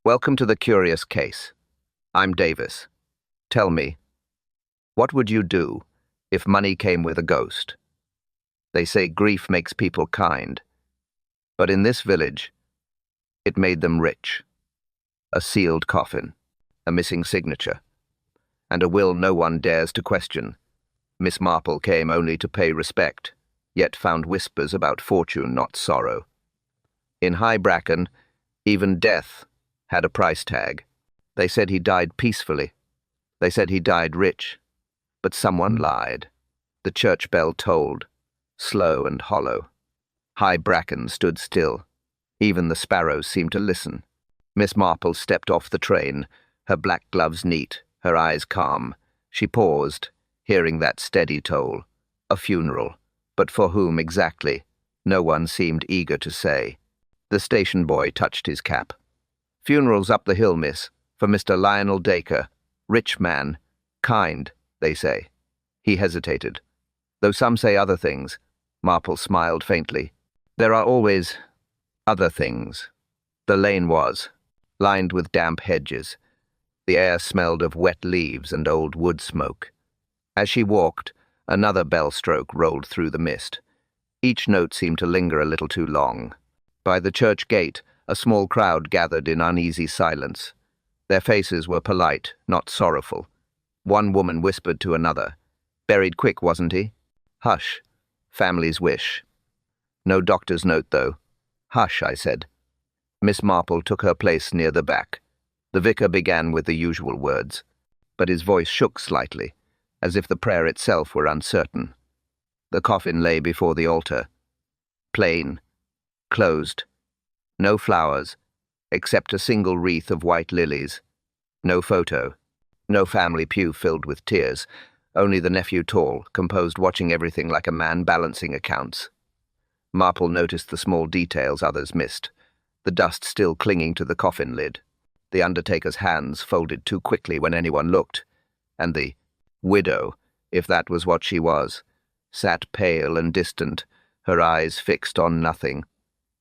Welcome to the Curious Case. I'm Davis. Tell me, what would you do if money came with a ghost? They say grief makes people kind, but in this village, it made them rich. A sealed coffin, a missing signature, and a will no one dares to question. Miss Marple came only to pay respect, yet found whispers about fortune, not sorrow. In High Bracken, even death had a price tag. They said he died peacefully. They said he died rich. But someone lied. The church bell tolled, slow and hollow. High Bracken stood still. Even the sparrows seemed to listen. Miss Marple stepped off the train, her black gloves neat, her eyes calm. She paused, hearing that steady toll. A funeral, but for whom exactly? No one seemed eager to say. The station boy touched his cap. "Funeral's up the hill, miss, for Mr. Lionel Dacre. Rich man. Kind, they say." He hesitated. "Though some say other things." Marple smiled faintly. "There are always other things." The lane was lined with damp hedges. The air smelled of wet leaves and old wood smoke. As she walked, another bell stroke rolled through the mist. Each note seemed to linger a little too long. By the church gate, a small crowd gathered in uneasy silence. Their faces were polite, not sorrowful. One woman whispered to another, "Buried quick, wasn't he?" "Hush. Family's wish." "No doctor's note, though." "Hush," I said. Miss Marple took her place near the back. The vicar began with the usual words, but his voice shook slightly, as if the prayer itself were uncertain. The coffin lay before the altar. Plain. Closed. No flowers, except a single wreath of white lilies. No photo. No family pew filled with tears. Only the nephew tall, composed, watching everything like a man balancing accounts. Marple noticed the small details others missed. The dust still clinging to the coffin lid. The undertaker's hands folded too quickly when anyone looked. And the widow, if that was what she was, sat pale and distant, her eyes fixed on nothing.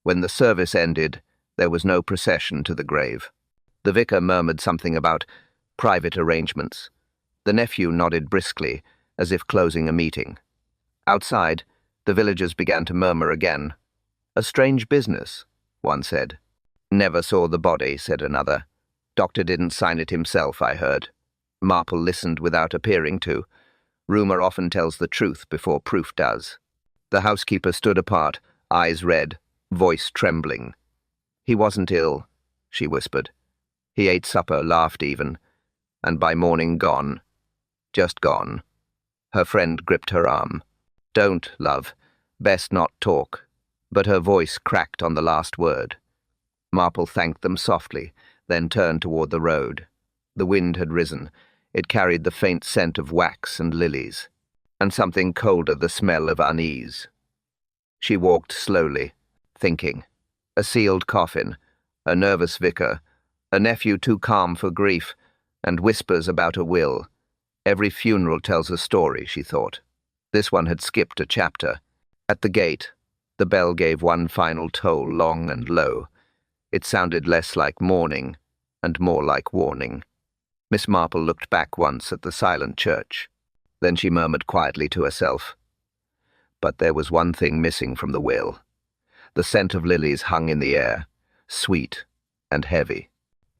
When the service ended, there was no procession to the grave. The vicar murmured something about private arrangements. The nephew nodded briskly, as if closing a meeting. Outside, the villagers began to murmur again. "A strange business," one said. "Never saw the body," said another. "Doctor didn't sign it himself, I heard." Marple listened without appearing to. Rumor often tells the truth before proof does. The housekeeper stood apart, eyes red, voice trembling. "He wasn't ill," she whispered. "He ate supper, laughed even, and by morning gone. Just gone." Her friend gripped her arm. "Don't, love. Best not talk." But her voice cracked on the last word. Marple thanked them softly, then turned toward the road. The wind had risen. It carried the faint scent of wax and lilies, and something colder, the smell of unease. She walked slowly, thinking. A sealed coffin, a nervous vicar, a nephew too calm for grief, and whispers about a will. Every funeral tells a story, she thought. This one had skipped a chapter. At the gate, the bell gave one final toll, long and low. It sounded less like mourning and more like warning. Miss Marple looked back once at the silent church. Then she murmured quietly to herself. But there was one thing missing from the will. The scent of lilies hung in the air, sweet and heavy.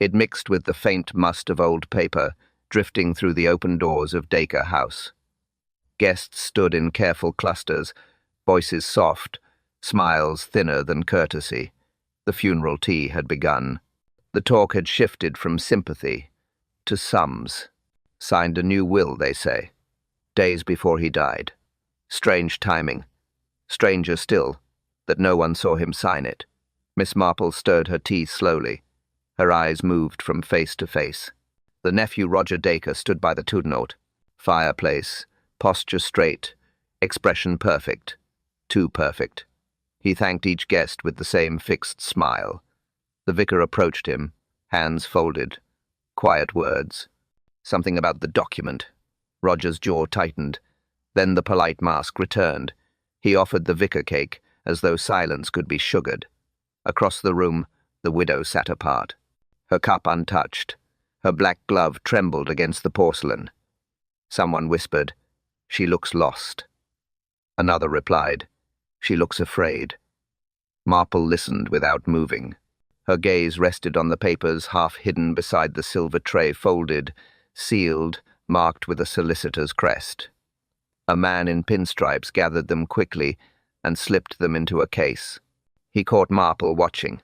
It mixed with the faint must of old paper drifting through the open doors of Dacre House. Guests stood in careful clusters, voices soft, smiles thinner than courtesy. The funeral tea had begun. The talk had shifted from sympathy to sums. Signed a new will, they say, days before he died. Strange timing. Stranger still, that no one saw him sign it. Miss Marple stirred her tea slowly. Her eyes moved from face to face. The nephew Roger Dacre stood by the tudenote. Fireplace, posture straight, expression perfect. Too perfect. He thanked each guest with the same fixed smile. The vicar approached him, hands folded. Quiet words. Something about the document. Roger's jaw tightened. Then the polite mask returned. He offered the vicar cake, as though silence could be sugared. Across the room, the widow sat apart. her cup untouched. Her black glove trembled against the porcelain. Someone whispered, "She looks lost." Another replied, "She looks afraid." Marple listened without moving. Her gaze rested on the papers half hidden beside the silver tray, folded, sealed, marked with a solicitor's crest. A man in pinstripes gathered them quickly and slipped them into a case. He caught Marple watching,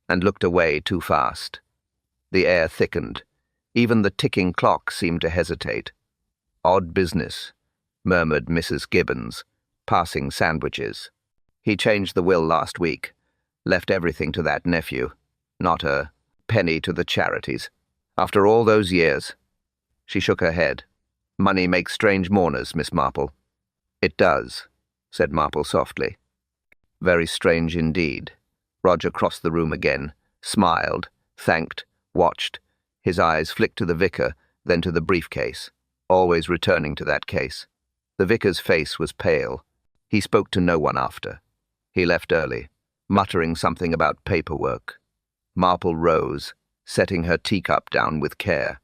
and looked away too fast. The air thickened. Even the ticking clock seemed to hesitate. "Odd business," murmured Mrs. Gibbons, passing sandwiches. "He changed the will last week, left everything to that nephew, not a penny to the charities. After all those years." She shook her head. "Money makes strange mourners, Miss Marple." "It does," said Marple softly. "Very strange indeed." Roger crossed the room again, smiled, thanked, watched. His eyes flicked to the vicar, then to the briefcase, always returning to that case. The vicar's face was pale. He spoke to no one after. He left early, muttering something about paperwork. Marple rose, setting her teacup down with care.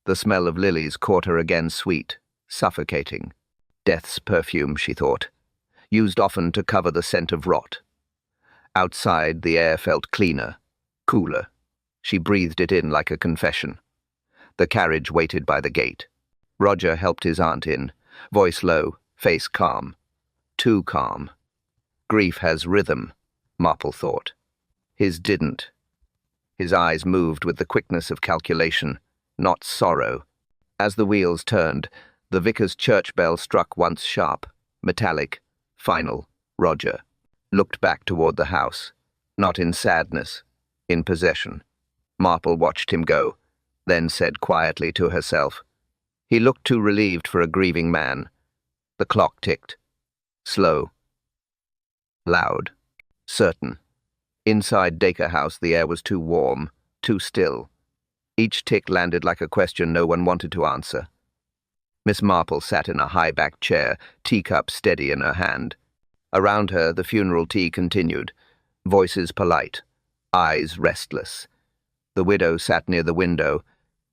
The smell of lilies caught her again, sweet, suffocating. Death's perfume, she thought, used often to cover the scent of rot. Outside, the air felt cleaner, cooler. She breathed it in like a confession. The carriage waited by the gate. Roger helped his aunt in, voice low, face calm. Too calm. Grief has rhythm, Marple thought. His didn't. His eyes moved with the quickness of calculation, not sorrow. As the wheels turned, the vicar's church bell struck once sharp, metallic, final. Roger looked back toward the house, not in sadness, in possession. Marple watched him go, then said quietly to herself. He looked too relieved for a grieving man. The clock ticked. Slow. Loud. Certain. Inside Dacre House the air was too warm, too still. Each tick landed like a question no one wanted to answer. Miss Marple sat in a high-backed chair, teacup steady in her hand. Around her the funeral tea continued, voices polite, eyes restless. The widow sat near the window,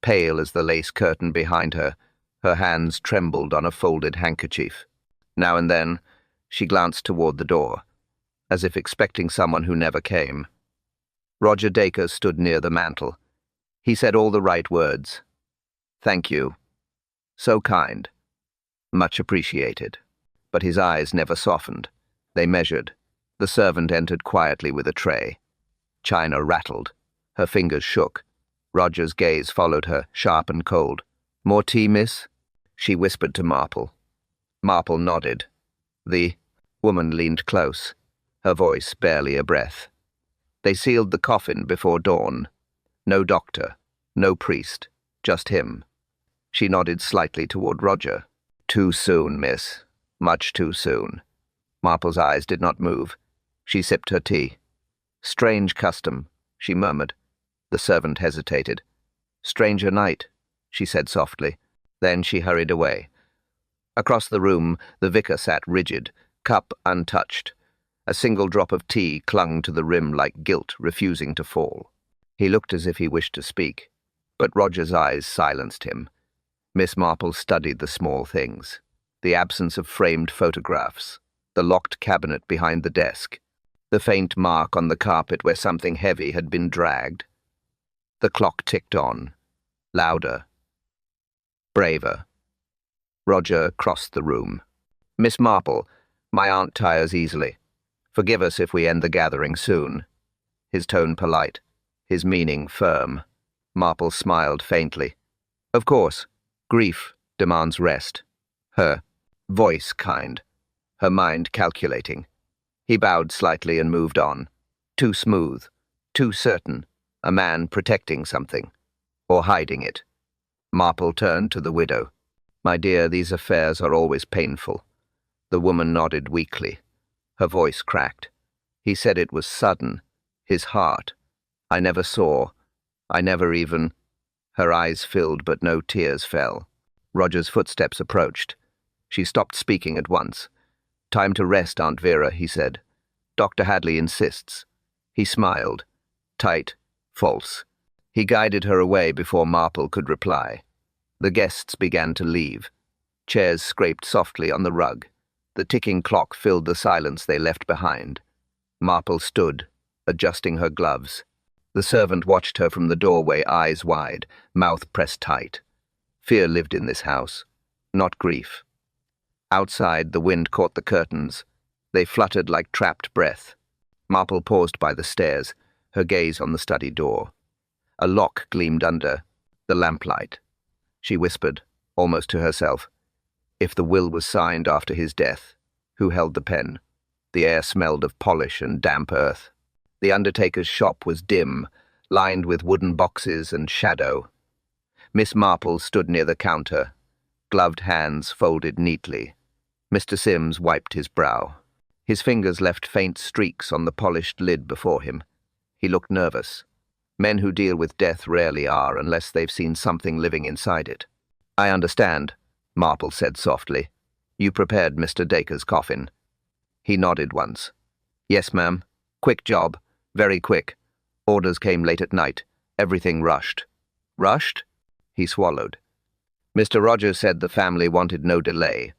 pale as the lace curtain behind her. Her hands trembled on a folded handkerchief. Now and then, she glanced toward the door, as if expecting someone who never came. Roger Dacre stood near the mantel. He said all the right words. "Thank you. So kind. Much appreciated." But his eyes never softened. They measured. The servant entered quietly with a tray. China rattled. Her fingers shook. Roger's gaze followed her, sharp and cold. "More tea, miss?" she whispered to Marple. Marple nodded. The woman leaned close, her voice barely a breath. They sealed the coffin before dawn. No doctor, no priest, just him. She nodded slightly toward Roger. "Too soon, miss. Much too soon." Marple's eyes did not move. She sipped her tea. "Strange custom," she murmured. The servant hesitated. "Stranger night," she said softly. Then she hurried away. Across the room, the vicar sat rigid, cup untouched. A single drop of tea clung to the rim like guilt, refusing to fall. He looked as if he wished to speak, but Roger's eyes silenced him. Miss Marple studied the small things, the absence of framed photographs, the locked cabinet behind the desk, the faint mark on the carpet where something heavy had been dragged. The clock ticked on, louder, braver. Roger crossed the room. "Miss Marple, my aunt tires easily. Forgive us if we end the gathering soon." His tone polite, his meaning firm. Marple smiled faintly. "Of course, grief demands rest." Her voice kind, her mind calculating. He bowed slightly and moved on. Too smooth, too certain, a man protecting something, or hiding it. Marple turned to the widow. "My dear, these affairs are always painful." The woman nodded weakly. Her voice cracked. "He said it was sudden. His heart. I never saw. I never even—" Her eyes filled, but no tears fell. Roger's footsteps approached. She stopped speaking at once. "Time to rest, Aunt Vera," he said. "Dr. Hadley insists." He smiled. Tight, false. He guided her away before Marple could reply. The guests began to leave. Chairs scraped softly on the rug. The ticking clock filled the silence they left behind. Marple stood, adjusting her gloves. The servant watched her from the doorway, eyes wide, mouth pressed tight. Fear lived in this house, not grief. Outside, the wind caught the curtains. They fluttered like trapped breath. Marple paused by the stairs, her gaze on the study door. A lock gleamed under the lamplight. She whispered, almost to herself, if the will was signed after his death, who held the pen? The air smelled of polish and damp earth. The undertaker's shop was dim, lined with wooden boxes and shadow. Miss Marple stood near the counter, gloved hands folded neatly. Mr. Sims wiped his brow. His fingers left faint streaks on the polished lid before him. He looked nervous. Men who deal with death rarely are unless they've seen something living inside it. I understand, Marple said softly. You prepared Mr. Dacre's coffin. He nodded once. Yes, ma'am. Quick job. Very quick. Orders came late at night. Everything rushed. Rushed? He swallowed. Mr. Rogers said the family wanted no delay.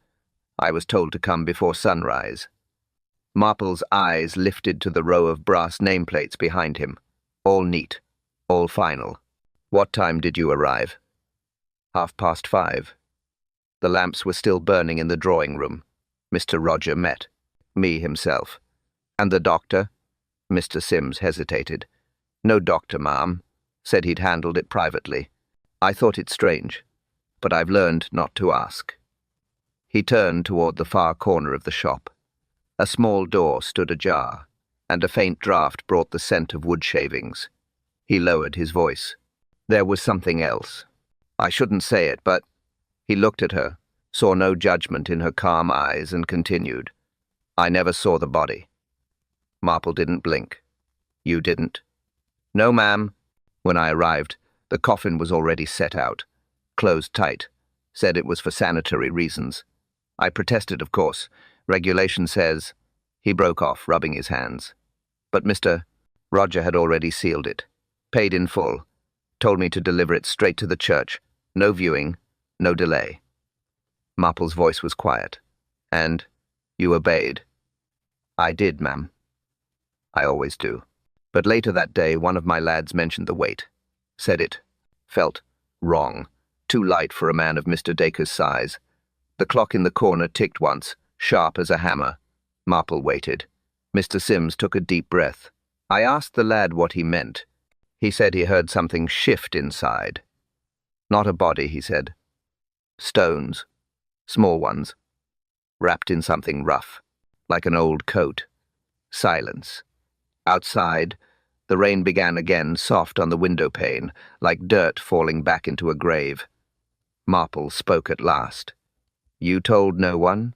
I was told to come before sunrise. Marple's eyes lifted to the row of brass nameplates behind him. All neat. All final. What time did you arrive? 5:30. The lamps were still burning in the drawing room. Mr. Roger met. Me himself. And the doctor? Mr. Sims hesitated. No doctor, ma'am. Said he'd handled it privately. I thought it strange, but I've learned not to ask. He turned toward the far corner of the shop. A small door stood ajar, and a faint draught brought the scent of wood shavings. He lowered his voice. There was something else. I shouldn't say it, but... He looked at her, saw no judgment in her calm eyes, and continued. I never saw the body. Marple didn't blink. You didn't? No, ma'am. When I arrived, the coffin was already set out, closed tight, said it was for sanitary reasons. I protested, of course. Regulation says... He broke off, rubbing his hands. But Mr. Roger had already sealed it, paid in full, told me to deliver it straight to the church. No viewing, no delay. Marple's voice was quiet. And you obeyed? I did, ma'am. I always do. But later that day, one of my lads mentioned the weight. Said it felt wrong, too light for a man of Mr. Dacre's size. The clock in the corner ticked once, sharp as a hammer. Marple waited. Mr. Sims took a deep breath. I asked the lad what he meant. He said he heard something shift inside. Not a body, he said. Stones. Small ones. Wrapped in something rough, like an old coat. Silence. Outside, the rain began again, soft on the window pane, like dirt falling back into a grave. Marple spoke at last. You told no one?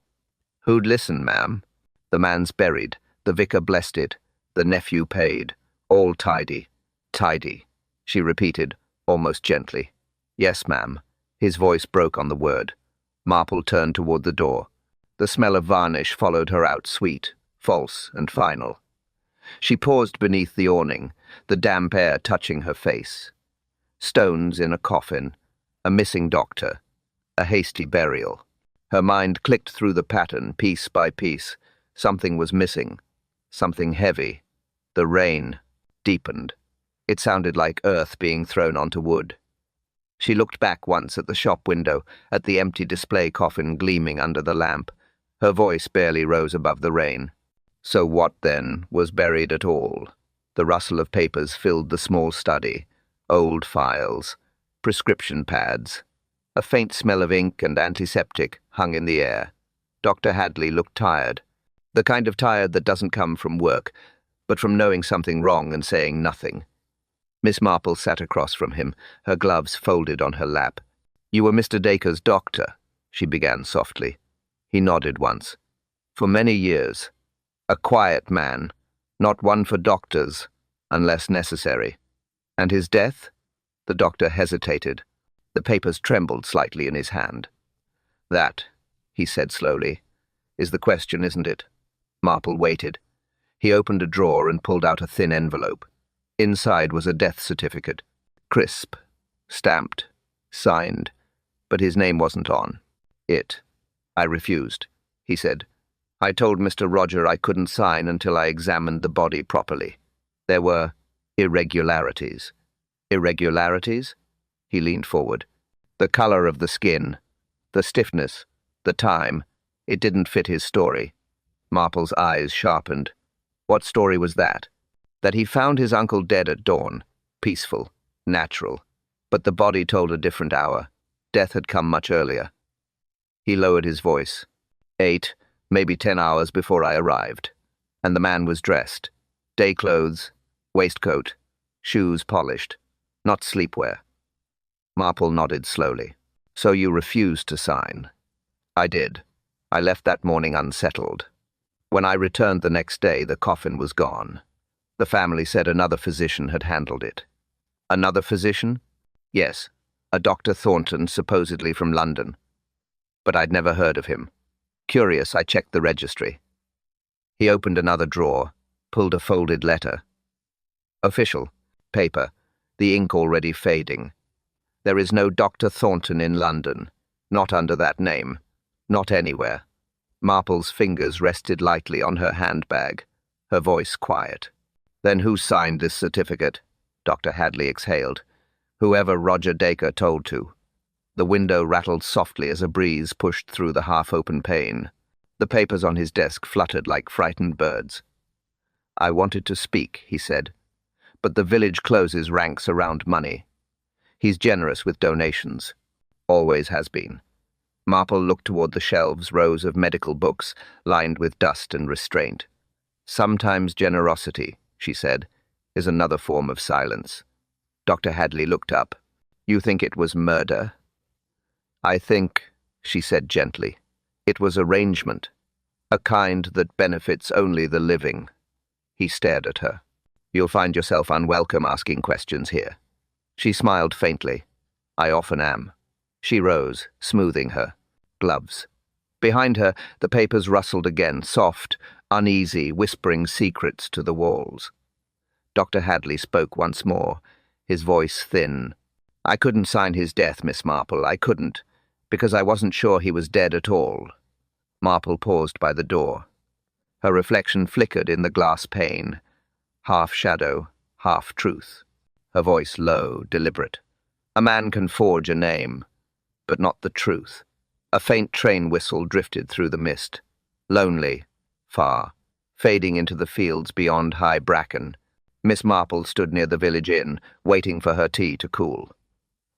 Who'd listen, ma'am? The man's buried. The vicar blessed it. The nephew paid. All tidy. Tidy, she repeated, almost gently. Yes, ma'am. His voice broke on the word. Marple turned toward the door. The smell of varnish followed her out, sweet, false, and final. She paused beneath the awning, the damp air touching her face. Stones in a coffin, a missing doctor, a hasty burial. Her mind clicked through the pattern, piece by piece. Something was missing, something heavy. The rain deepened. It sounded like earth being thrown onto wood. She looked back once at the shop window, at the empty display coffin gleaming under the lamp. Her voice barely rose above the rain. So what, then, was buried at all? The rustle of papers filled the small study. Old files, prescription pads. A faint smell of ink and antiseptic hung in the air. Dr. Hadley looked tired. The kind of tired that doesn't come from work, but from knowing something wrong and saying nothing. Miss Marple sat across from him, her gloves folded on her lap. You were Mr. Dacre's doctor, she began softly. He nodded once. For many years. A quiet man, not one for doctors, unless necessary. And his death? The doctor hesitated. The papers trembled slightly in his hand. That, he said slowly, is the question, isn't it? Marple waited. He opened a drawer and pulled out a thin envelope. Inside was a death certificate. Crisp, stamped, signed, but his name wasn't on it. I refused, he said. I told Mr. Roger I couldn't sign until I examined the body properly. There were irregularities. Irregularities? He leaned forward. The color of the skin, the stiffness, the time. It didn't fit his story. Marple's eyes sharpened. What story was that? That he found his uncle dead at dawn. Peaceful, natural. But the body told a different hour. Death had come much earlier. He lowered his voice. 8, maybe 10 hours before I arrived. And the man was dressed. Day clothes, waistcoat, shoes polished. Not sleepwear. Marple nodded slowly. So you refused to sign? I did. I left that morning unsettled. When I returned the next day, the coffin was gone. The family said another physician had handled it. Another physician? Yes, a Dr. Thornton, supposedly from London. But I'd never heard of him. Curious, I checked the registry. He opened another drawer, pulled a folded letter. Official. Paper. The ink already fading. There is no Dr. Thornton in London. Not under that name. Not anywhere. Marple's fingers rested lightly on her handbag, her voice quiet. Then who signed this certificate? Dr. Hadley exhaled. Whoever Roger Dacre told to. The window rattled softly as a breeze pushed through the half-open pane. The papers on his desk fluttered like frightened birds. I wanted to speak, he said, but the village closes ranks around money. He's generous with donations. Always has been. Marple looked toward the shelves, rows of medical books, lined with dust and restraint. Sometimes generosity, she said, is another form of silence. Dr. Hadley looked up. You think it was murder? I think, she said gently, it was arrangement, a kind that benefits only the living. He stared at her. You'll find yourself unwelcome asking questions here. She smiled faintly. I often am. She rose, smoothing her. Gloves. Behind her, the papers rustled again, soft, uneasy, whispering secrets to the walls. Dr. Hadley spoke once more, his voice thin. I couldn't sign his death, Miss Marple, I couldn't, because I wasn't sure he was dead at all. Marple paused by the door. Her reflection flickered in the glass pane, half shadow, half truth. Her voice low, deliberate. A man can forge a name, but not the truth. A faint train whistle drifted through the mist, lonely, far, fading into the fields beyond high bracken. Miss Marple stood near the village inn, waiting for her tea to cool.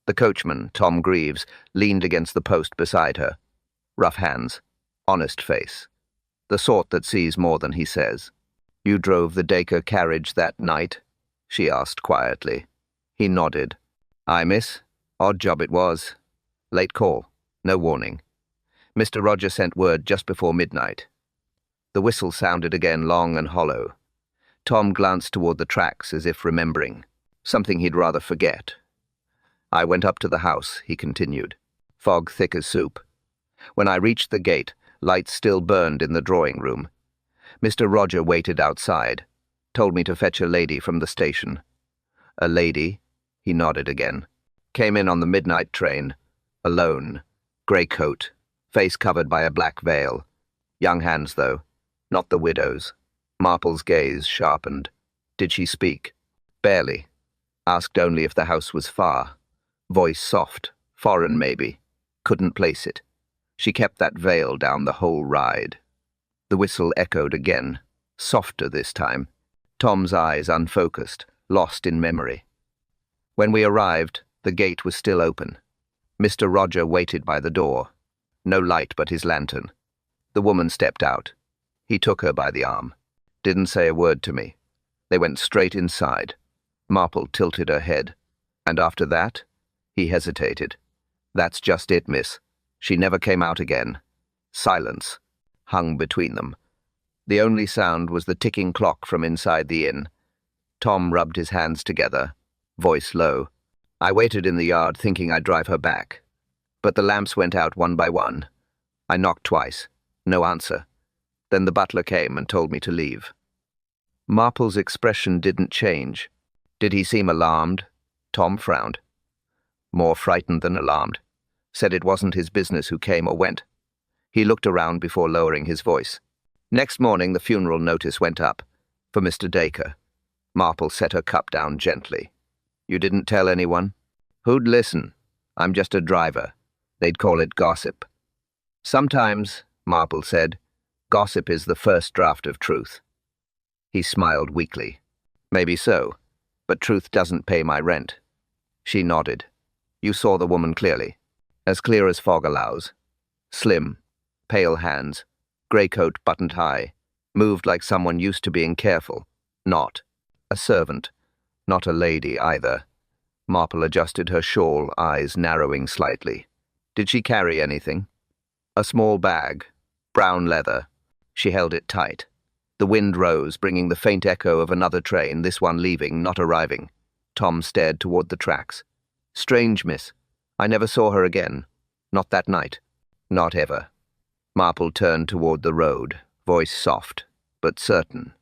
The coachman, Tom Greaves, leaned against the post beside her. Rough hands, honest face. The sort that sees more than he says. You drove the Dacre carriage that night? She asked quietly. He nodded. Aye, miss. Odd job it was. Late call. No warning. Mr. Roger sent word just before midnight. The whistle sounded again, long and hollow. Tom glanced toward the tracks as if remembering. Something he'd rather forget. I went up to the house, he continued. Fog thick as soup. When I reached the gate, lights still burned in the drawing room. Mr. Roger waited outside, told me to fetch a lady from the station. A lady? He nodded again. Came in on the midnight train. Alone. Grey coat. Face covered by a black veil. Young hands, though. Not the widow's. Marple's gaze sharpened. Did she speak? Barely. Asked only if the house was far. Voice soft. Foreign, maybe. Couldn't place it. She kept that veil down the whole ride. The whistle echoed again. Softer this time. Tom's eyes unfocused, lost in memory. When we arrived, the gate was still open. Mr. Roger waited by the door. No light but his lantern. The woman stepped out. He took her by the arm. Didn't say a word to me. They went straight inside. Marple tilted her head. And after that? He hesitated. That's just it, miss. She never came out again. Silence hung between them. The only sound was the ticking clock from inside the inn. Tom rubbed his hands together, voice low. I waited in the yard thinking I'd drive her back. But the lamps went out one by one. I knocked twice. No answer. Then the butler came and told me to leave. Marple's expression didn't change. Did he seem alarmed? Tom frowned, more frightened than alarmed, said it wasn't his business who came or went. He looked around before lowering his voice. Next morning the funeral notice went up, for Mr. Dacre. Marple set her cup down gently. You didn't tell anyone? Who'd listen? I'm just a driver. They'd call it gossip. Sometimes, Marple said, gossip is the first draft of truth. He smiled weakly. Maybe so, but truth doesn't pay my rent. She nodded. You saw the woman clearly. As clear as fog allows. Slim, pale hands, grey coat buttoned high, moved like someone used to being careful. Not a servant, not a lady either. Marple adjusted her shawl, eyes narrowing slightly. Did she carry anything? A small bag, brown leather. She held it tight. The wind rose, bringing the faint echo of another train, this one leaving, not arriving. Tom stared toward the tracks. Strange, miss. I never saw her again. Not that night. Not ever. Marple turned toward the road, voice soft, but certain.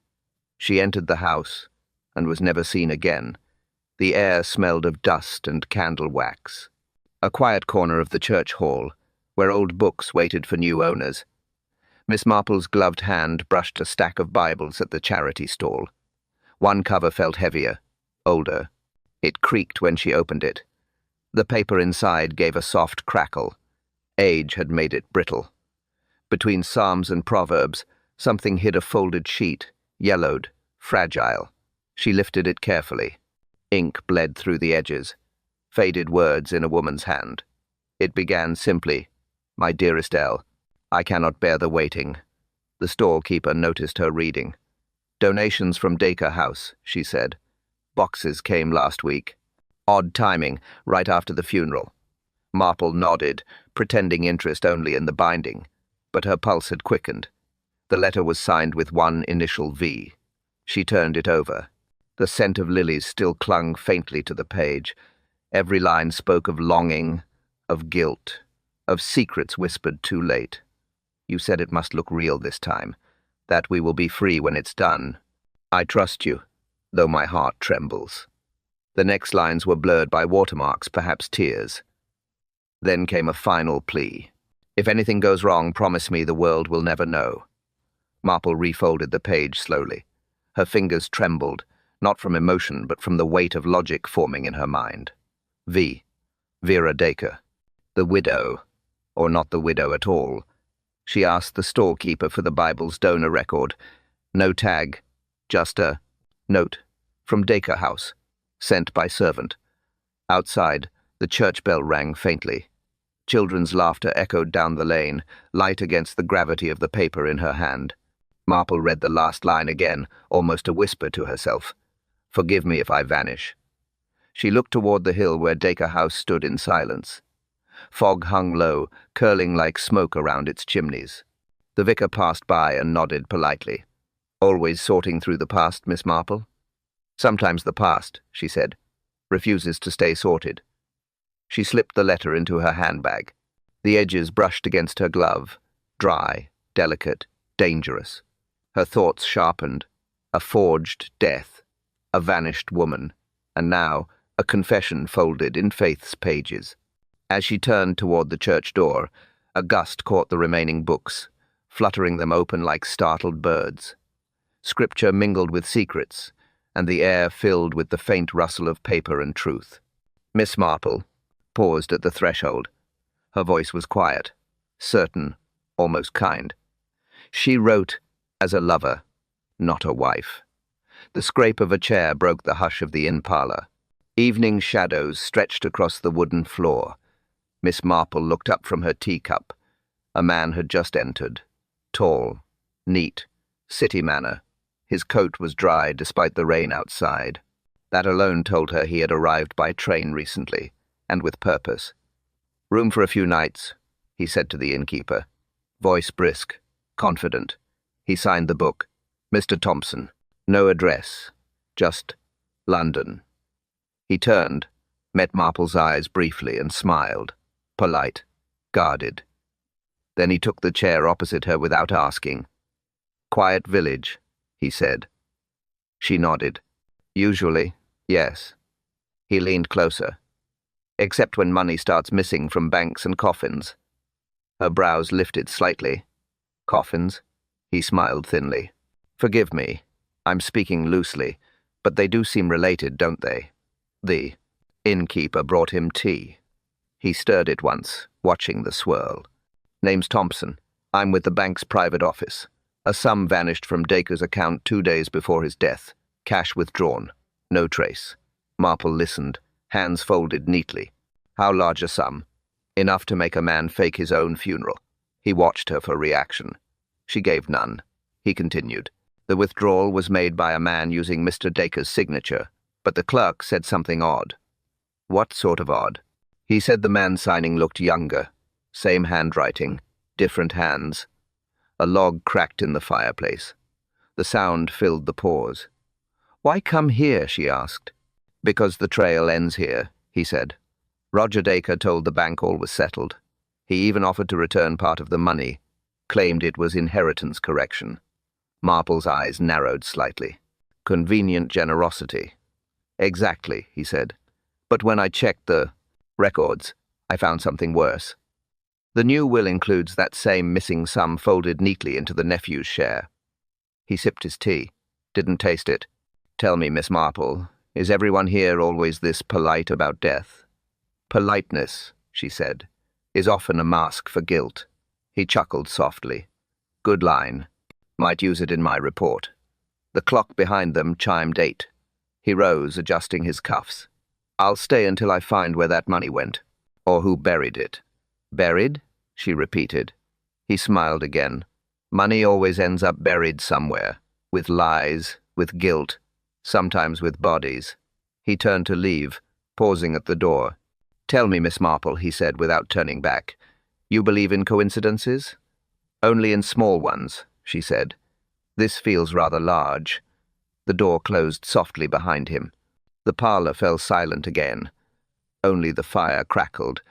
She entered the house and was never seen again. The air smelled of dust and candle wax. A quiet corner of the church hall, where old books waited for new owners. Miss Marple's gloved hand brushed a stack of Bibles at the charity stall. One cover felt heavier, older. It creaked when she opened it. The paper inside gave a soft crackle. Age had made it brittle. Between Psalms and Proverbs, something hid a folded sheet, yellowed, fragile. She lifted it carefully. Ink bled through the edges. Faded words in a woman's hand. It began simply, My dearest Elle, I cannot bear the waiting. The stall-keeper noticed her reading. Donations from Dacre House, she said. Boxes came last week. Odd timing, right after the funeral. Marple nodded, pretending interest only in the binding, but her pulse had quickened. The letter was signed with one initial V. She turned it over. The scent of lilies still clung faintly to the page. Every line spoke of longing, of guilt, of secrets whispered too late. You said it must look real this time, that we will be free when it's done. I trust you, though my heart trembles. The next lines were blurred by watermarks, perhaps tears. Then came a final plea. If anything goes wrong, promise me the world will never know. Marple refolded the page slowly. Her fingers trembled, not from emotion, but from the weight of logic forming in her mind. V. Vera Dacre. The widow, or not the widow at all. She asked the storekeeper for the Bible's donor record. No tag, just a note from Dacre House, sent by servant. Outside, the church bell rang faintly. Children's laughter echoed down the lane, light against the gravity of the paper in her hand. Marple read the last line again, almost a whisper to herself. Forgive me if I vanish. She looked toward the hill where Dacre House stood in silence. Fog hung low, curling like smoke around its chimneys. The vicar passed by and nodded politely. Always sorting through the past, Miss Marple? Sometimes the past, she said, refuses to stay sorted. She slipped the letter into her handbag. The edges brushed against her glove, dry, delicate, dangerous. Her thoughts sharpened. A forged death, a vanished woman, and now a confession folded in Faith's pages. As she turned toward the church door, a gust caught the remaining books, fluttering them open like startled birds. Scripture mingled with secrets, and the air filled with the faint rustle of paper and truth. Miss Marple paused at the threshold. Her voice was quiet, certain, almost kind. She wrote as a lover, not a wife. The scrape of a chair broke the hush of the inn parlor. Evening shadows stretched across the wooden floor. Miss Marple looked up from her teacup. A man had just entered. Tall, neat, city manner. His coat was dry despite the rain outside. That alone told her he had arrived by train recently, and with purpose. Room for a few nights, he said to the innkeeper. Voice brisk, confident. He signed the book. Mr. Thompson. No address. Just London. He turned, met Marple's eyes briefly and smiled. Polite, guarded. Then he took the chair opposite her without asking. Quiet village, he said. She nodded. Usually, yes. He leaned closer. Except when money starts missing from banks and coffins. Her brows lifted slightly. Coffins? He smiled thinly. Forgive me. I'm speaking loosely, but they do seem related, don't they? The innkeeper brought him tea. He stirred it once, watching the swirl. Name's Thompson. I'm with the bank's private office. A sum vanished from Dacre's account 2 days before his death. Cash withdrawn. No trace. Marple listened, hands folded neatly. How large a sum? Enough to make a man fake his own funeral. He watched her for reaction. She gave none. He continued. The withdrawal was made by a man using Mr. Dacre's signature, but the clerk said something odd. What sort of odd? He said the man signing looked younger. Same handwriting, different hands. A log cracked in the fireplace. The sound filled the pause. Why come here, she asked. Because the trail ends here, he said. Roger Dacre told the bank all was settled. He even offered to return part of the money, claimed it was inheritance correction. Marple's eyes narrowed slightly. Convenient generosity. Exactly, he said. But when I checked the records, I found something worse. The new will includes that same missing sum folded neatly into the nephew's share. He sipped his tea. Didn't taste it. Tell me, Miss Marple, is everyone here always this polite about death? Politeness, she said, is often a mask for guilt. He chuckled softly. Good line. Might use it in my report. The clock behind them chimed 8. He rose, adjusting his cuffs. I'll stay until I find where that money went, or who buried it. Buried? She repeated. He smiled again. Money always ends up buried somewhere, with lies, with guilt, sometimes with bodies. He turned to leave, pausing at the door. Tell me, Miss Marple, he said without turning back. You believe in coincidences? Only in small ones, she said. This feels rather large. The door closed softly behind him. The parlour fell silent again. Only the fire crackled,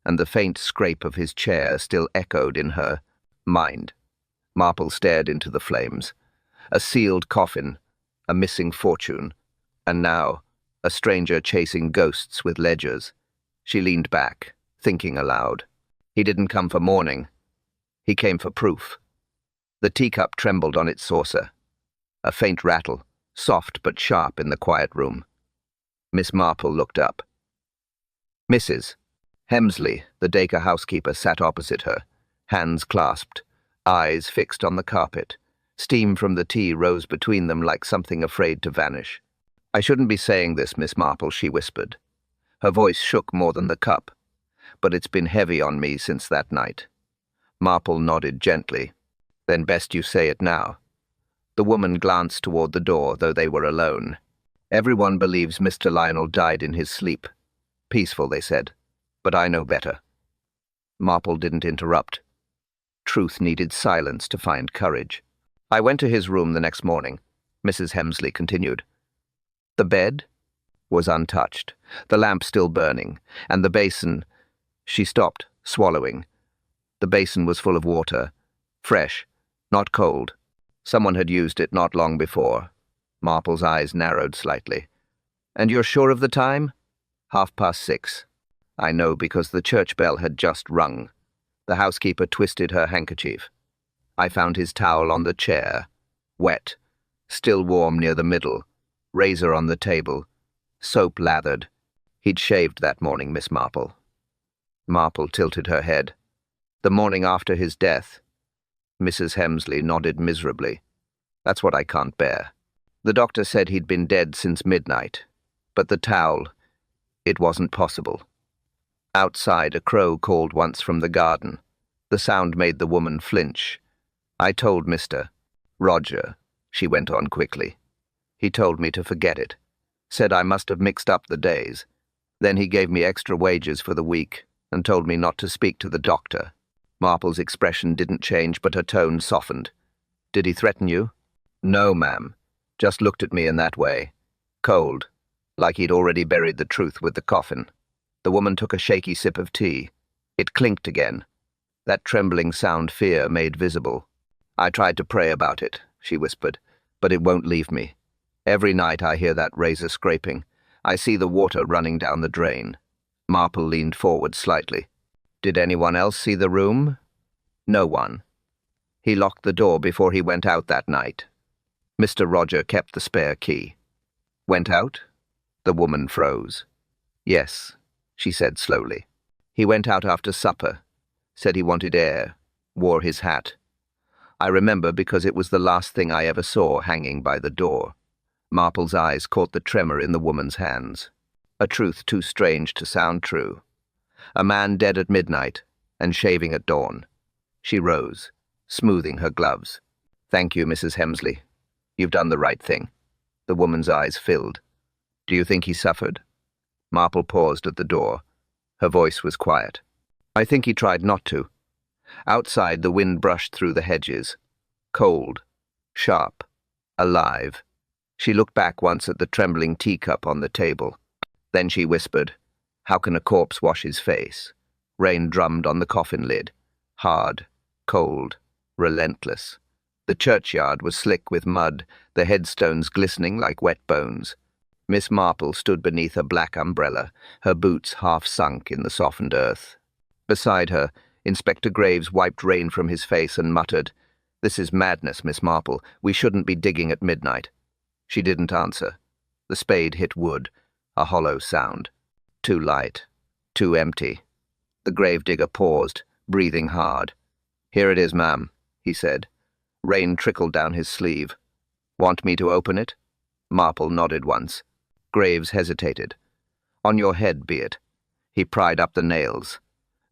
and the faint scrape of his chair still echoed in her mind. Marple stared into the flames. A sealed coffin, a missing fortune, and now a stranger chasing ghosts with ledgers. She leaned back, thinking aloud. He didn't come for mourning. He came for proof. The teacup trembled on its saucer. A faint rattle, soft but sharp in the quiet room. Miss Marple looked up. Mrs. Hemsley, the Dacre housekeeper, sat opposite her, hands clasped, eyes fixed on the carpet. Steam from the tea rose between them like something afraid to vanish. I shouldn't be saying this, Miss Marple, she whispered. Her voice shook more than the cup, but it's been heavy on me since that night. Marple nodded gently. Then best you say it now. The woman glanced toward the door, though they were alone. Everyone believes Mr. Lionel died in his sleep. Peaceful, they said, but I know better. Marple didn't interrupt. Truth needed silence to find courage. I went to his room the next morning, Mrs. Hemsley continued. The bed was untouched, the lamp still burning, and the basin— She stopped, swallowing. The basin was full of water, fresh, not cold. Someone had used it not long before. Marple's eyes narrowed slightly. And you're sure of the time? 6:30. I know because the church bell had just rung. The housekeeper twisted her handkerchief. I found his towel on the chair, wet, still warm near the middle, razor on the table, soap lathered. He'd shaved that morning, Miss Marple. Marple tilted her head. The morning after his death. Mrs. Hemsley nodded miserably. That's what I can't bear. The doctor said he'd been dead since midnight, but the towel— it wasn't possible. Outside, a crow called once from the garden. The sound made the woman flinch. I told Mr. Roger, she went on quickly. He told me to forget it. Said I must have mixed up the days. Then he gave me extra wages for the week and told me not to speak to the doctor. Marple's expression didn't change, but her tone softened. Did he threaten you? No, ma'am. Just looked at me in that way. Cold, like he'd already buried the truth with the coffin. The woman took a shaky sip of tea. It clinked again. That trembling sound fear made visible. I tried to pray about it, she whispered, but it won't leave me. Every night I hear that razor scraping. I see the water running down the drain. Marple leaned forward slightly. Did anyone else see the room? No one. He locked the door before he went out that night. Mr. Roger kept the spare key. Went out? The woman froze. Yes, she said slowly. He went out after supper, said he wanted air, wore his hat. I remember because it was the last thing I ever saw hanging by the door. Marple's eyes caught the tremor in the woman's hands. A truth too strange to sound true. A man dead at midnight and shaving at dawn. She rose, smoothing her gloves. Thank you, Mrs. Hemsley. You've done the right thing. The woman's eyes filled. Do you think he suffered? Marple paused at the door. Her voice was quiet. I think he tried not to. Outside, the wind brushed through the hedges. Cold, sharp, alive. She looked back once at the trembling teacup on the table. Then she whispered, "How can a corpse wash his face?" Rain drummed on the coffin lid. Hard, cold, relentless. The churchyard was slick with mud, the headstones glistening like wet bones. Miss Marple stood beneath a black umbrella, her boots half sunk in the softened earth. Beside her, Inspector Graves wiped rain from his face and muttered, "This is madness, Miss Marple. We shouldn't be digging at midnight." She didn't answer. The spade hit wood, a hollow sound. Too light, too empty. The gravedigger paused, breathing hard. "Here it is, ma'am," he said. Rain trickled down his sleeve. "Want me to open it?" Marple nodded once. Graves hesitated. "On your head be it." He pried up the nails.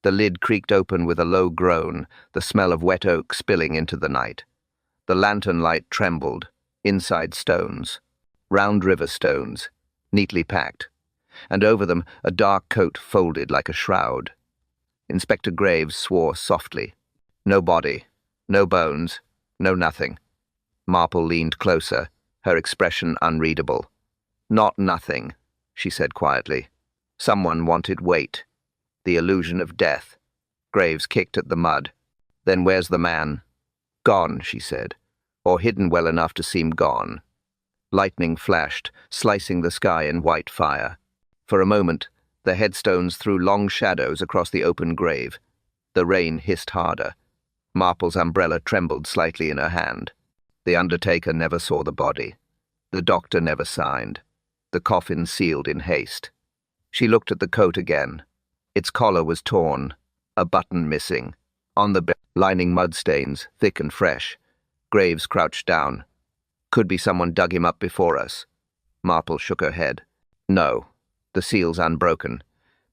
The lid creaked open with a low groan, the smell of wet oak spilling into the night. The lantern light trembled. Inside stones. Round river stones, neatly packed. And over them a dark coat folded like a shroud. Inspector Graves swore softly. No body, no bones, no nothing. Marple leaned closer, her expression unreadable. "Not nothing," she said quietly. "Someone wanted weight. The illusion of death." Graves kicked at the mud. "Then where's the man?" "Gone," she said, "or hidden well enough to seem gone." Lightning flashed, slicing the sky in white fire. For a moment, the headstones threw long shadows across the open grave. The rain hissed harder. Marple's umbrella trembled slightly in her hand. The undertaker never saw the body. The doctor never signed. The coffin sealed in haste. She looked at the coat again. Its collar was torn, a button missing. On the bed, lining mud stains, thick and fresh. Graves crouched down. "Could be someone dug him up before us." Marple shook her head. "No, the seal's unbroken.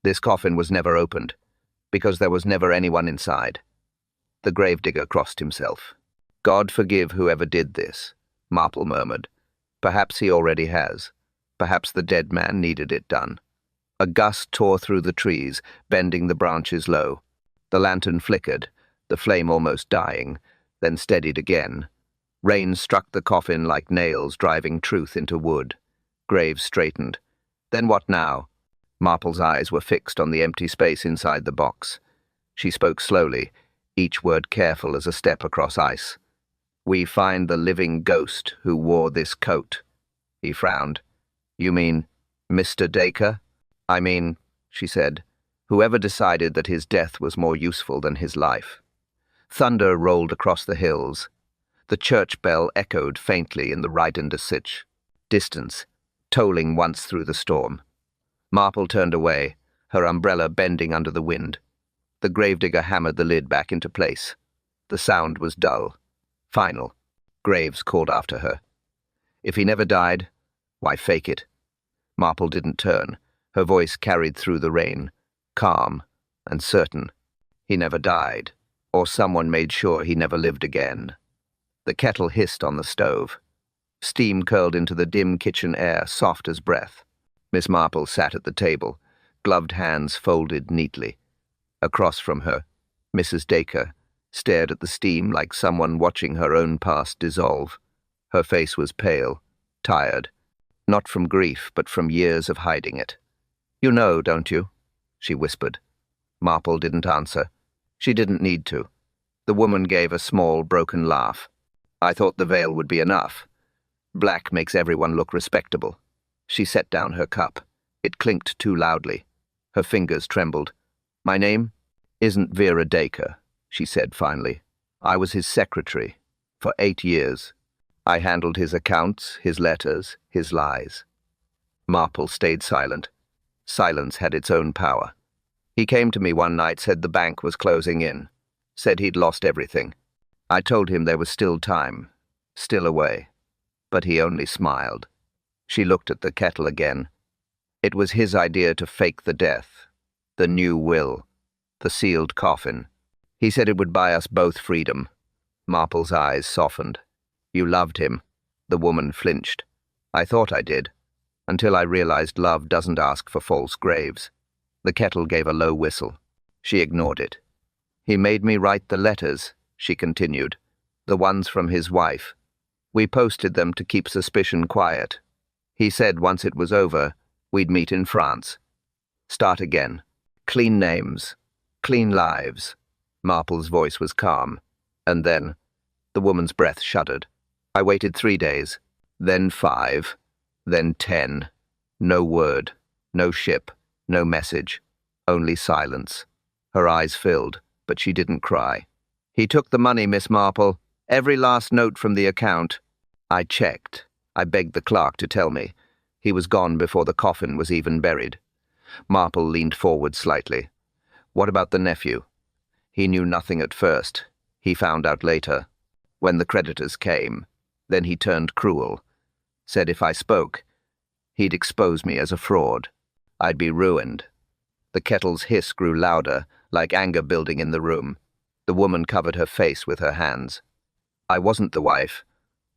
This coffin was never opened, because there was never anyone inside." The gravedigger crossed himself. "God forgive whoever did this," Marple murmured. "Perhaps he already has. Perhaps the dead man needed it done." A gust tore through the trees, bending the branches low. The lantern flickered, the flame almost dying, then steadied again. Rain struck the coffin like nails, driving truth into wood. Graves straightened. "Then what now?" Marple's eyes were fixed on the empty space inside the box. She spoke slowly, each word careful as a step across ice. "We find the living ghost who wore this coat." He frowned. "You mean Mr. Dacre?" "I mean," she said, "whoever decided that his death was more useful than his life." Thunder rolled across the hills. The church bell echoed faintly in the Reidender Sitch. Distance, tolling once through the storm. Marple turned away, her umbrella bending under the wind. The gravedigger hammered the lid back into place. The sound was dull, final. Graves called after her. "If he never died, why fake it?" Marple didn't turn. Her voice carried through the rain, calm and certain. "He never died, or someone made sure he never lived again." The kettle hissed on the stove. Steam curled into the dim kitchen air, soft as breath. Miss Marple sat at the table, gloved hands folded neatly. Across from her, Mrs. Dacre stared at the steam like someone watching her own past dissolve. Her face was pale, tired, not from grief, but from years of hiding it. "You know, don't you?" she whispered. Marple didn't answer. She didn't need to. The woman gave a small, broken laugh. "I thought the veil would be enough. Black makes everyone look respectable." She set down her cup. It clinked too loudly. Her fingers trembled. "My name isn't Vera Dacre," she said finally. "I was his secretary for 8 years. I handled his accounts, his letters, his lies." Marple stayed silent. Silence had its own power. "He came to me one night, said the bank was closing in, said he'd lost everything. I told him there was still time, still a way, but he only smiled." She looked at the kettle again. "It was his idea to fake the death, the new will, the sealed coffin. He said it would buy us both freedom." Marple's eyes softened. "You loved him." The woman flinched. "I thought I did, until I realized love doesn't ask for false graves." The kettle gave a low whistle. She ignored it. "He made me write the letters," she continued, "the ones from his wife. We posted them to keep suspicion quiet. He said once it was over, we'd meet in France. Start again. Clean names. Clean lives." Marple's voice was calm. And then, the woman's breath shuddered. "I waited 3 days, then 5, then 10. No word, no ship, no message, only silence." Her eyes filled, but she didn't cry. "He took the money, Miss Marple, every last note from the account. I checked. I begged the clerk to tell me. He was gone before the coffin was even buried." Marple leaned forward slightly. "What about the nephew?" "He knew nothing at first. He found out later, when the creditors came. Then he turned cruel. Said if I spoke, he'd expose me as a fraud. I'd be ruined." The kettle's hiss grew louder, like anger building in the room. The woman covered her face with her hands. "I wasn't the wife.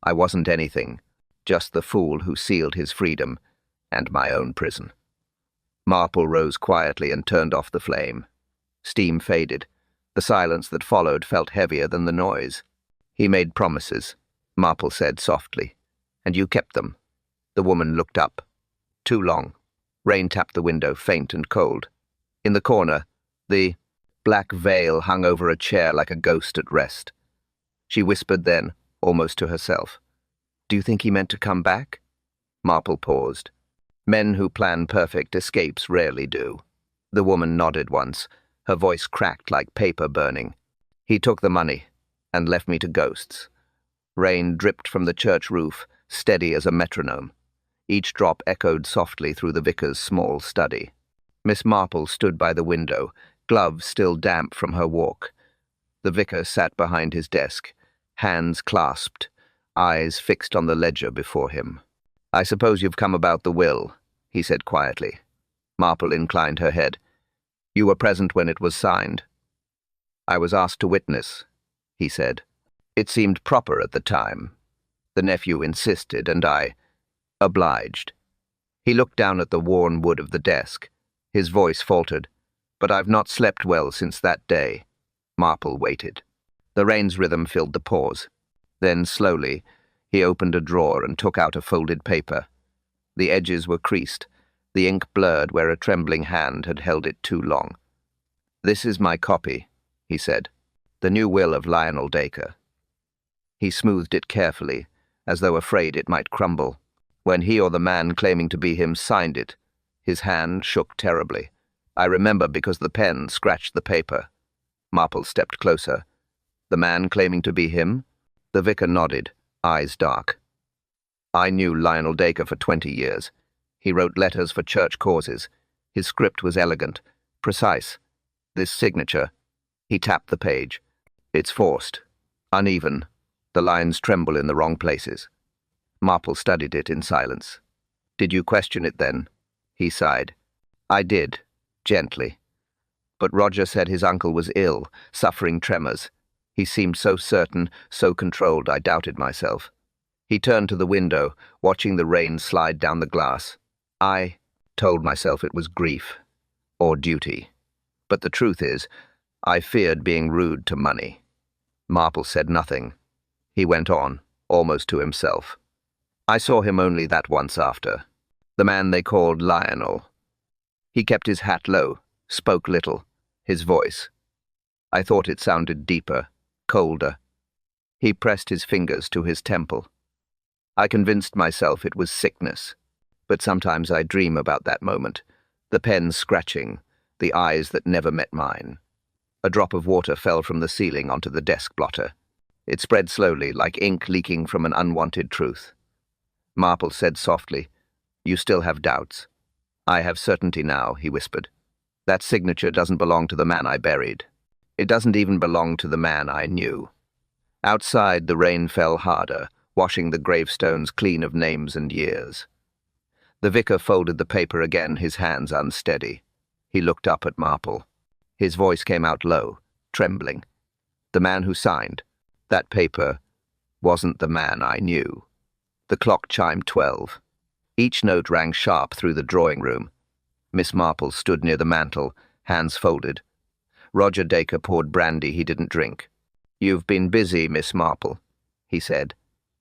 I wasn't anything. Just the fool who sealed his freedom and my own prison." Marple rose quietly and turned off the flame. Steam faded. The silence that followed felt heavier than the noise. "He made promises," Marple said softly, "and you kept them." The woman looked up. "Too long." Rain tapped the window, faint and cold. In the corner, the black veil hung over a chair like a ghost at rest. She whispered then, almost to herself, "Do you think he meant to come back?" Marple paused. "Men who plan perfect escapes rarely do." The woman nodded once. Her voice cracked like paper burning. "He took the money and left me to ghosts." Rain dripped from the church roof, steady as a metronome. Each drop echoed softly through the vicar's small study. Miss Marple stood by the window, gloves still damp from her walk. The vicar sat behind his desk, hands clasped, eyes fixed on the ledger before him. "I suppose you've come about the will," he said quietly. Marple inclined her head. "You were present when it was signed." "I was asked to witness," he said. "It seemed proper at the time. The nephew insisted, and I obliged." He looked down at the worn wood of the desk. His voice faltered. "But I've not slept well since that day." Marple waited. The rain's rhythm filled the pause. Then, slowly, he opened a drawer and took out a folded paper. The edges were creased, the ink blurred where a trembling hand had held it too long. "This is my copy," he said. "The new will of Lionel Dacre." He smoothed it carefully, as though afraid it might crumble. When he or the man claiming to be him signed it, his hand shook terribly. "I remember because the pen scratched the paper." Marple stepped closer. "The man claiming to be him?" The vicar nodded, eyes dark. "I knew Lionel Dacre for 20 years. He wrote letters for church causes. His script was elegant, precise. This signature," he tapped the page. "It's forced, uneven. The lines tremble in the wrong places." Marple studied it in silence. "Did you question it then?" He sighed. "I did, gently. But Roger said his uncle was ill, suffering tremors. He seemed so certain, so controlled, I doubted myself." He turned to the window, watching the rain slide down the glass. "I told myself it was grief, or duty. But the truth is, I feared being rude to money." Marple said nothing. He went on, almost to himself. "I saw him only that once after. The man they called Lionel. He kept his hat low, spoke little, his voice. I thought it sounded deeper, colder. He pressed his fingers to his temple. I convinced myself it was sickness. But sometimes I dream about that moment, the pen scratching, the eyes that never met mine. A drop of water fell from the ceiling onto the desk blotter. It spread slowly, like ink leaking from an unwanted truth. Marple said softly, "You still have doubts." "I have certainty now," he whispered. "That signature doesn't belong to the man I buried. It doesn't even belong to the man I knew." Outside, the rain fell harder, washing the gravestones clean of names and years. The vicar folded the paper again, his hands unsteady. He looked up at Marple. His voice came out low, trembling. "The man who signed that paper wasn't the man I knew." The clock chimed 12. Each note rang sharp through the drawing room. Miss Marple stood near the mantel, hands folded. Roger Dacre poured brandy he didn't drink. "You've been busy, Miss Marple," he said,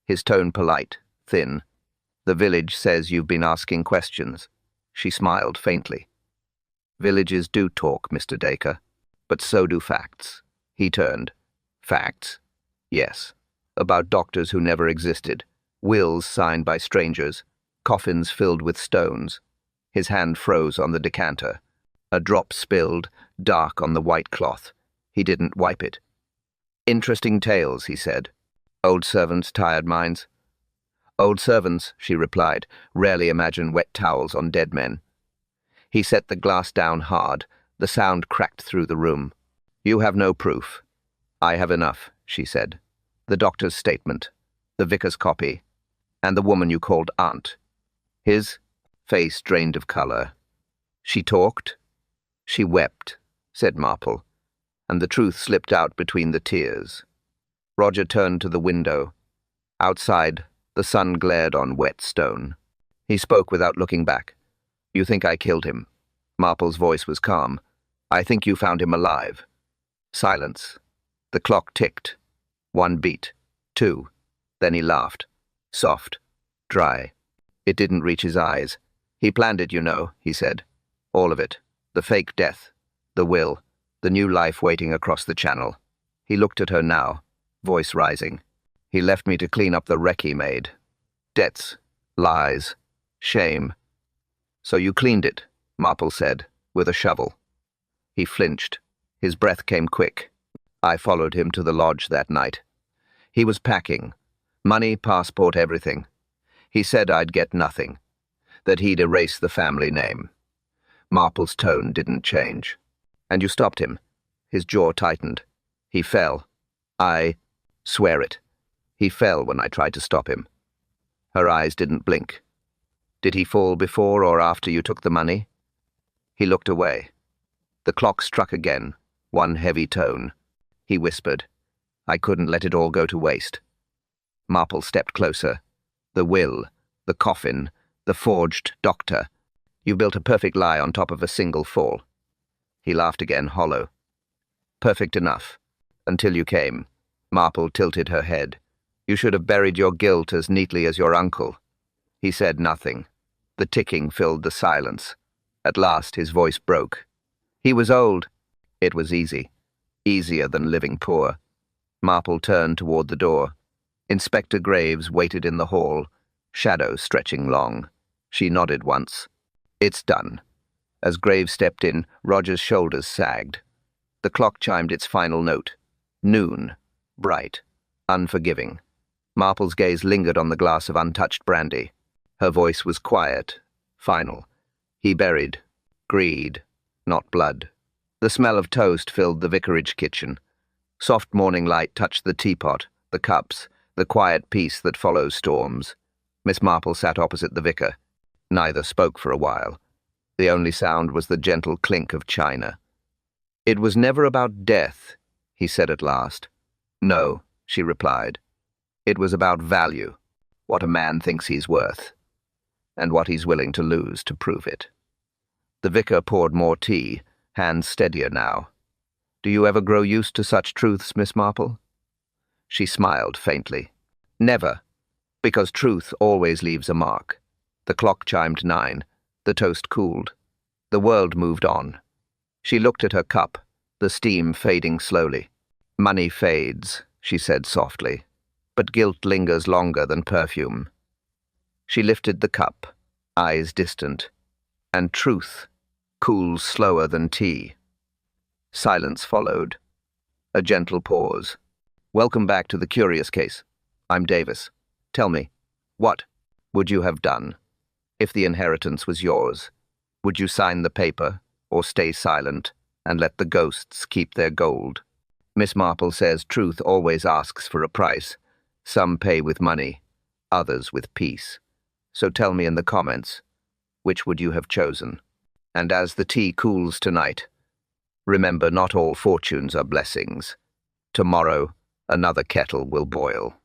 his tone polite, thin. "The village says you've been asking questions." She smiled faintly. "Villages do talk, Mr. Dacre, but so do facts." He turned. "Facts? Yes. About doctors who never existed, wills signed by strangers, coffins filled with stones." His hand froze on the decanter. A drop spilled, dark on the white cloth. He didn't wipe it. "Interesting tales," he said. "Old servants' tired minds." "Old servants," she replied, "rarely imagine wet towels on dead men." He set the glass down hard. The sound cracked through the room. "You have no proof." "I have enough," she said. "The doctor's statement, the vicar's copy, and the woman you called aunt." His face drained of colour. "She talked?" "She wept," said Marple, and the truth slipped out between the tears. Roger turned to the window. Outside, the sun glared on wet stone. He spoke without looking back. "You think I killed him?" Marple's voice was calm. "I think you found him alive." Silence. The clock ticked. 1 beat. 2. Then he laughed. Soft. Dry. It didn't reach his eyes. "He planned it, you know," he said. "All of it. The fake death. The will. The new life waiting across the channel." He looked at her now, voice rising. "He left me to clean up the wreck he made. Debts. Lies. Shame." "So you cleaned it," Marple said, with a shovel. He flinched. His breath came quick. "I followed him to the lodge that night. He was packing. Money, passport, everything. He said I'd get nothing. That he'd erase the family name." Marple's tone didn't change. "And you stopped him?" His jaw tightened. "He fell. I swear it. He fell when I tried to stop him." Her eyes didn't blink. "Did he fall before or after you took the money?" He looked away. The clock struck again, one heavy tone. He whispered, "I couldn't let it all go to waste." Marple stepped closer. "The will, the coffin, the forged doctor. You built a perfect lie on top of a single fall." He laughed again, hollow. "Perfect enough. Until you came." Marple tilted her head. "You should have buried your guilt as neatly as your uncle." He said nothing. The ticking filled the silence. At last his voice broke. "He was old." "It was easy. Easier than living poor." Marple turned toward the door. Inspector Graves waited in the hall, shadows stretching long. She nodded once. "It's done." As Graves stepped in, Roger's shoulders sagged. The clock chimed its final note. Noon. Bright. Unforgiving. Marple's gaze lingered on the glass of untouched brandy. Her voice was quiet, final. "He buried. Greed, not blood." The smell of toast filled the vicarage kitchen. Soft morning light touched the teapot, the cups, the quiet peace that follows storms. Miss Marple sat opposite the vicar. Neither spoke for a while. The only sound was the gentle clink of china. "It was never about death," he said at last. "No," she replied. "It was about value, what a man thinks he's worth, and what he's willing to lose to prove it." The vicar poured more tea, hands steadier now. "Do you ever grow used to such truths, Miss Marple?" She smiled faintly. "Never, because truth always leaves a mark." The clock chimed 9. The toast cooled. The world moved on. She looked at her cup, the steam fading slowly. "Money fades," she said softly, "but guilt lingers longer than perfume." She lifted the cup. eyes distant, and truth cools slower than tea. Silence followed. A gentle pause. Welcome back to the Curious Case. I'm Davis. Tell me, what would you have done if the inheritance was yours? Would you sign the paper or stay silent and let the ghosts keep their gold? Miss Marple says truth always asks for a price. Some pay with money, others with peace. So tell me in the comments, which would you have chosen? And as the tea cools tonight, remember not all fortunes are blessings. Tomorrow, another kettle will boil.